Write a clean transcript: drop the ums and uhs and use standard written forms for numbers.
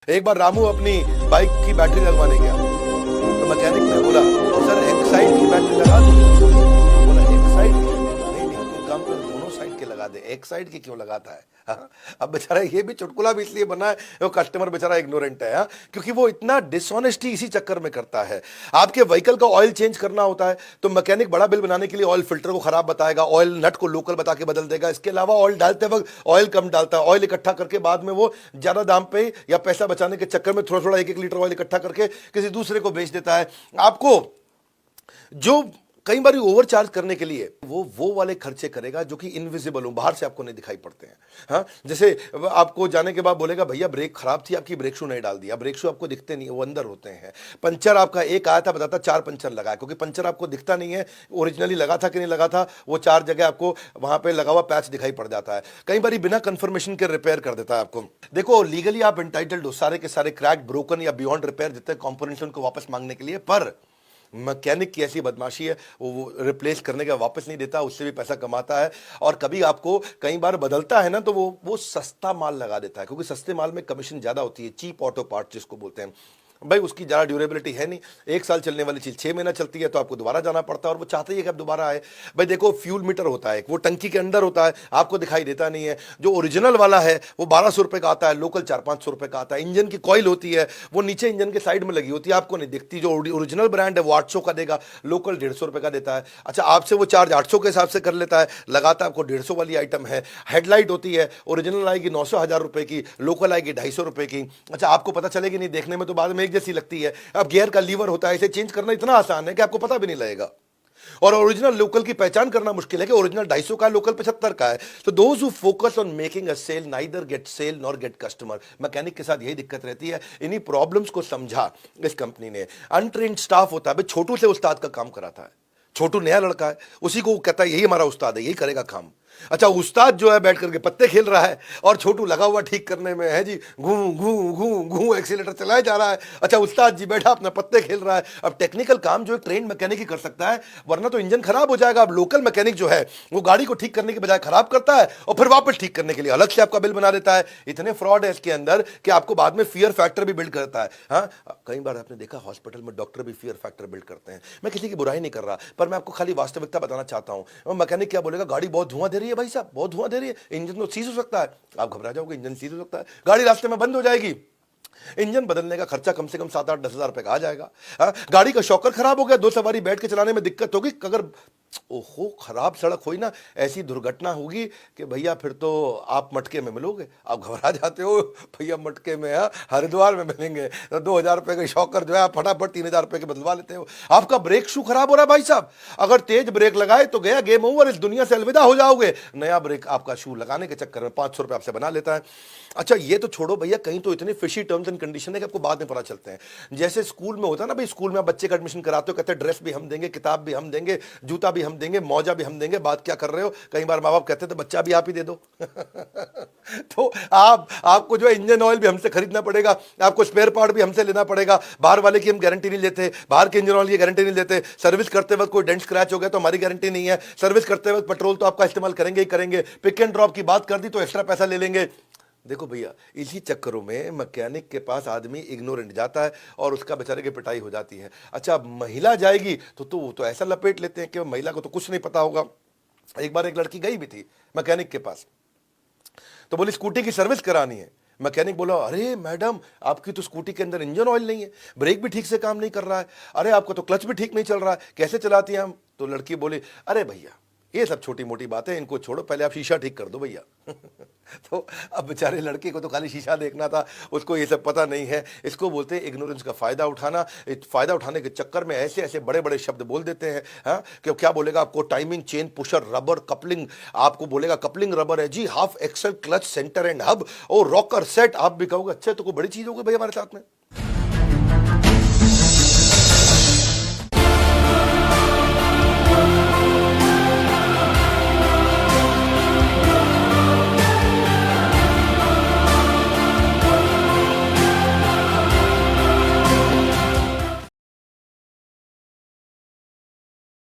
एक बार रामू अपनी बाइक की बैटरी लगवाने गया तो मैकेनिक ने बोला, सर एक साइड की बैटरी लगा दो। बोला एक साइड की? नहीं नहीं, तो काम कर दोनों साइड के लगा दे, एक साइड की क्यों लगाता है? हाँ? अब बेचारा ये भी चुटकुला भी इसलिए बना है, वो कस्टमर बेचारा इग्नोरेंट है। हाँ? क्योंकि वो इतना डिसऑनेस्टी इसी चक्कर में करता है। आपके व्हीकल का ऑयल चेंज करना होता है तो मैकेनिक बड़ा बिल बनाने के लिए ऑयल फिल्टर को खराब बताएगा, ऑयल नट को लोकल बता के बदल देगा। इसके अलावा ऑयल डालते वक्त ऑयल कम डालता है, ऑयल इकट्ठा करके बाद में वो ज्यादा दाम पे या पैसा बचाने के चक्कर में थोड़ा थोड़ा एक एक लीटर ऑयल इकट्ठा करके किसी दूसरे को बेच देता है। आपको जो कई बार ओवर चार्ज करने के लिए वो वाले खर्चे करेगा जो कि इनविजिबल हो, बाहर से आपको नहीं दिखाई पड़ते हैं। हाँ, जैसे आपको जाने के बाद बोलेगा भैया ब्रेक खराब थी, आपकी ब्रेक शू नहीं डाल दिया। ब्रेक शू आपको दिखते नहीं, वो अंदर होते हैं। पंचर आपका एक आया था, बताता 4 पंचर लगा, क्योंकि पंचर आपको दिखता नहीं है ओरिजिनली लगा था कि नहीं लगा था। वो 4 जगह आपको वहां पे लगा हुआ पैच दिखाई पड़ जाता है। कई बार बिना कंफर्मेशन के रिपेयर कर देता है आपको। देखो लीगली आप एंटाइटल्ड हो सारे के सारे क्रैक, ब्रोकन या बियॉन्ड रिपेयर जितने कंपोनेंट्स उनको वापस मांगने के लिए, पर मैकेनिक की ऐसी बदमाशी है वो रिप्लेस करने का वापस नहीं देता, उससे भी पैसा कमाता है। और कभी आपको कई बार बदलता है ना तो वो सस्ता माल लगा देता है, क्योंकि सस्ते माल में कमीशन ज्यादा होती है, चीप ऑटो पार्ट जिसको बोलते हैं। भाई उसकी ज़्यादा ड्यूरेबिलिटी है नहीं, 1 साल चलने वाली चीज़ 6 महीना चलती है तो आपको दोबारा जाना पड़ता है और वो चाहते ही है कि आप दोबारा आए। भाई देखो फ्यूल मीटर होता है, वो टंकी के अंदर होता है, आपको दिखाई देता नहीं है। जो ओरिजिनल वाला है वो 1200 रुपये का आता है, लोकल 400-500 रुपये का आता है। इंजन की कॉइल होती है वो नीचे इंजन के साइड में लगी होती है, आपको नहीं दिखती। जो ओरिजिनल ब्रांड है वो 800 का देगा, लोकल 150 रुपये का देता है। अच्छा, आपसे वो चार्ज 800 के हिसाब से कर लेता है, लगाता है आपको 150 वाली आइटम है। हेडलाइट होती है, ओरिजिनल आएगी 900-1000 रुपये की, लोकल आएगी 250 रुपये की। अच्छा, आपको पता चलेगी नहीं, देखने में तो बाद में एक जैसी लगती है। अब गियर का लीवर होता है, इसे चेंज करना इतना आसान है कि आपको पता भी नहीं लगेगा। और ओरिजिनल लोकल की पहचान करना मुश्किल है कि ओरिजिनल 250 का है, लोकल 75 का है। तो those who focus on making a sale neither get sale nor get customer. Mechanic के साथ यही दिक्कत रहती है। इन्हीं प्रॉब्लम्स को समझा इस कंपनी ने। अनट्रेन्ड स्टाफ होता है, छोटू से उस्ताद का काम कराता है। छोटू नया लड़का है, उसी को कहता है यही हमारा उस्ताद है, यही करेगा काम। अच्छा, उस्ताद जो है बैठ करके पत्ते खेल रहा है और छोटू लगा हुआ ठीक करने में है जी, घू घू घू घू एक्सीलेटर चलाया जा रहा है। अच्छा, उस्ताद जी बैठा अपना पत्ते खेल रहा है। अब टेक्निकल काम जो एक ट्रेंड मैकेनिक ही कर सकता है, वरना तो इंजन खराब हो जाएगा। अब लोकल मैकेनिक जो है वो गाड़ी को ठीक करने के बजाय खराब करता है और फिर वापस ठीक करने के लिए अलग से आपका बिल बना देता है। इतने फ्रॉड है इसके अंदर कि आपको बाद में फियर फैक्टर भी बिल्ड करता है। हाँ, कई बार आपने देखा हॉस्पिटल में डॉक्टर भी फियर फैक्टर बिल्ड करते हैं। मैं किसी की बुराई नहीं कर रहा, पर मैं आपको खाली वास्तविकता बताना चाहता हूं। मैकेनिक क्या बोलेगा, गाड़ी बहुत धुआं दे रही है भाई साहब, बहुत धुआं दे रही है, इंजन तो सीज हो सकता है। आप घबरा जाओगे, इंजन सीज हो सकता है, गाड़ी रास्ते में बंद हो जाएगी। इंजन बदलने का खर्चा कम से कम 7-8-10 हजार रुपए का आ जाएगा। गाड़ी का शॉकर खराब हो गया, 2 सवारी बैठ के चलाने में दिक्कत होगी। अगर ओहो खराब सड़क हुई ना, ऐसी दुर्घटना होगी कि भैया फिर तो आप मटके में मिलोगे। आप घबरा जाते हो भैया मटके में है, हरिद्वार में मिलेंगे। तो 2000 रुपए का शॉकर जो है आप फटाफट 3000 रुपए के बदलवा लेते हो। आपका ब्रेक शू खराब हो रहा है भाई साहब, अगर तेज ब्रेक लगाए तो गया गेम ओवर, इस दुनिया से अलविदा हो जाओगे। नया ब्रेक आपका शू लगाने के चक्कर में 500 रुपए आपसे बना लेता है। अच्छा, ये तो छोड़ो भैया, कहीं तो इतने फिशी टर्म्स एंड कंडीशन है कि आपको बाद में पता चलते हैं। जैसे स्कूल में होता है ना भाई, स्कूल में आप बच्चे का एडमिशन कराते हो, कहते हैं ड्रेस भी हम देंगे, किताब भी हम देंगे, जूता भी हम देंगे, मौजा भी हम देंगे। बात क्या कर रहे हो, कई बार माँ बाप कहते तो बच्चा भी आप ही दे दो। तो आपको जो है इंजन ऑयल भी हमसे खरीदना पड़ेगा, आपको स्पेयर पार्ट भी हमसे लेना पड़ेगा। बाहर वाले की हम गारंटी नहीं लेते, बाहर के इंजन ऑयल की गारंटी नहीं लेते। सर्विस करते वक्त कोई डेंट स्क्रैच हो गया तो हमारी गारंटी नहीं है। सर्विस करते वक्त पेट्रोल तो आपका इस्तेमाल करेंगे ही करेंगे। पिक एंड ड्रॉप की बात कर दी तो एक्स्ट्रा पैसा ले लेंगे। देखो भैया, इसी चक्करों में मैकेनिक के पास आदमी इग्नोरेंट जाता है और उसका बेचारे की पिटाई हो जाती है। अच्छा, महिला जाएगी तो ऐसा लपेट लेते हैं कि महिला को तो कुछ नहीं पता होगा। एक बार एक लड़की गई भी थी मैकेनिक के पास, तो बोली स्कूटी की सर्विस करानी है। मैकेनिक बोला, अरे मैडम आपकी तो स्कूटी के अंदर इंजन ऑयल नहीं है, ब्रेक भी ठीक से काम नहीं कर रहा है, अरे आपका तो क्लच भी ठीक नहीं चल रहा है, कैसे चलाती हैं हम? तो लड़की बोली, अरे भैया ये सब छोटी मोटी बातें, इनको छोड़ो, पहले आप शीशा ठीक कर दो भैया। तो अब बेचारे लड़के को तो खाली शीशा देखना था, उसको ये सब पता नहीं है। इसको बोलते हैं इग्नोरेंस का फायदा उठाना। फायदा उठाने के चक्कर में ऐसे ऐसे बड़े बड़े शब्द बोल देते हैं। हाँ, कि क्या बोलेगा आपको, timing chain pusher rubber coupling, आपको बोलेगा कपलिंग रबर है जी, half axle clutch centre and hub और रॉकर सेट। आप भी कहोगे अच्छा तो कोई बड़ी चीज होगी भाई हमारे साथ में।